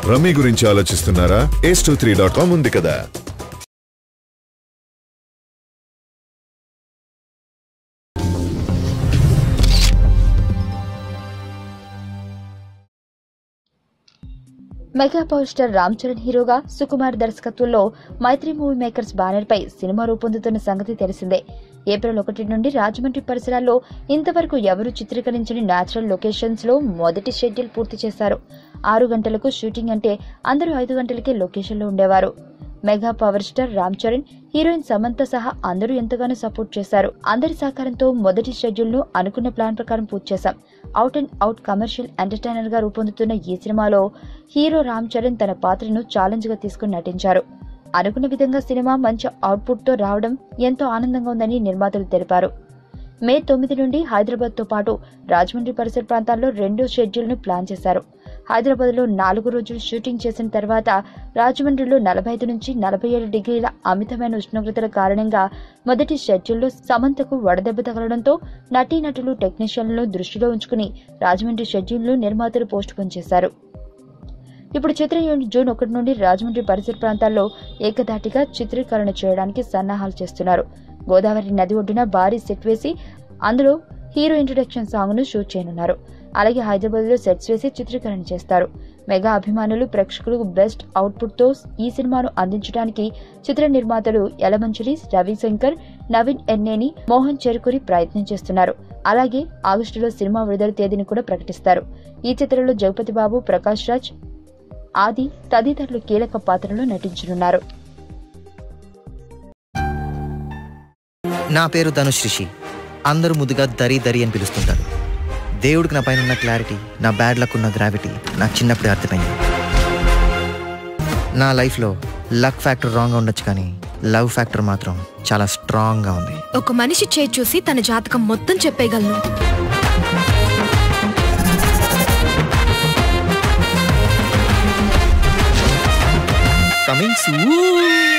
Rummy గురించి ఆలోచిస్తున్నారా? ace23.com ఉంది కదా. Mega power star Ram Charan హీరోగా సుకుమార్ దర్శకత్వంలో మైత్రి మూవీ మేకర్స్ బ్యానర్ పై సినిమా రూపొందుతున్న సంగతి తెలిసిందే. ఏప్రిల్ 1 నుండి రాజమండ్రి పరిసరాల్లో ఇంతవరకు ఎవరూ చిత్రీకరించని న్యాచురల్ లొకేషన్స్ లో మొదటి షెడ్యూల్ పూర్తి చేశారు. 6 గంటలకు షూటింగ్ అంటే అందరూ 5 గంటలకే లొకేషన్ లో ఉండేవారు. Mega power star Ram Charan, heroine Samantha సహా అందరూ ఎంతగానో సపోర్ట్ చేశారు. అందరి సహకారంతో మొదటి షెడ్యూల్ ను అనుకున్న ప్లాన్ ప్రకారం పూర్తి చేశాం. Out and out commercial entertainer గా రూపొందుతున్న ఈ సినిమాలో హీరో రామ్ చరణ్ తన పాత్రను ఛాలెంజ్ గా తీసుకుని నటించారు. అనుకున్న విధంగా సినిమా మంచి అవుట్పుట్ తో రావడం ఎంతో ఆనందంగా ఉందని నిర్మాతలు తెలిపారు. మే 9 నుండి హైదరాబాద్ తో పాటు రాజమండ్రి పరిసర ప్రాంతాల్లో 2వ షెడ్యూల్ ను ప్లాన్ చేశారు. హైదరాబాద్ లో 4 రోజులు షూటింగ్ చేసిన తర్వాత రాజమండ్రిలో 45 నుంచి 47 డిగ్రీల అమితమైన ఉష్ణోగ్రతల కారణంగా మొదటి షెడ్యూల్లో సమంతకు వడదెబ్బ తగలడంతో నటీనటులు టెక్నీషియన్లను దృష్టిలో ఉంచుకుని రాజమండ్రి షెడ్యూల్ నిర్మాతలు పోస్ట్ పోన్ చేశారు. ఇప్పుడు చిత్రం జూన్ 1 నుండి రాజమండ్రి పరిసర ప్రాంతాల్లో ఏకధాటిగా చిత్రీకరణ చేయడానికి సన్నాహాలు చేస్తున్నారు. గోదావరి నది ఒడ్డున భారీ సెట్ వేసి అందులో హీరో ఇంట్రొడక్షన్ సాంగ్ ను షూట్ చేయనున్నారు. అలాగే హైదరాబాద్ లో సెట్స్ వేసి చిత్రీకరణ చేస్తారు. మెగా అభిమానులు, ప్రేక్షకులకు బెస్ట్ అవుట్పుట్ తో ఈ సినిమాను అందించడానికి చిత్ర నిర్మాతలు యలమంచిలి, రవిశంకర్, నవీన్ ఎన్నేని, మోహన్ చెరుకురి ప్రయత్నం చేస్తున్నారు. అలాగే ఆగస్టులో సినిమా విడుదల తేదీని కూడా ప్రకటిస్తారు. ఈ చిత్రంలో జగపతి బాబు, ప్రకాష్ రాజ్, ఆది తదితరులు కీలక పాత్రలో నటించనున్నారు. నా పేరు ధనుష్ రిషి. అందరూ ముద్దుగా దరి దరి అని పిలుస్తుంటారు. దేవుడికి నా పైన ఉన్న క్లారిటీ, నా బ్యాడ్ లక్ ఉన్న గ్రావిటీ నాకు చిన్నప్పుడే అర్థమైంది. నా లైఫ్లో లక్ ఫ్యాక్టర్ రాంగ్గా ఉండొచ్చు, కానీ లవ్ ఫ్యాక్టర్ మాత్రం చాలా స్ట్రాంగ్గా ఉంది. ఒక మనిషి చేయి చూసి తన జాతకం మొత్తం చెప్పేయగలను. Coming soon.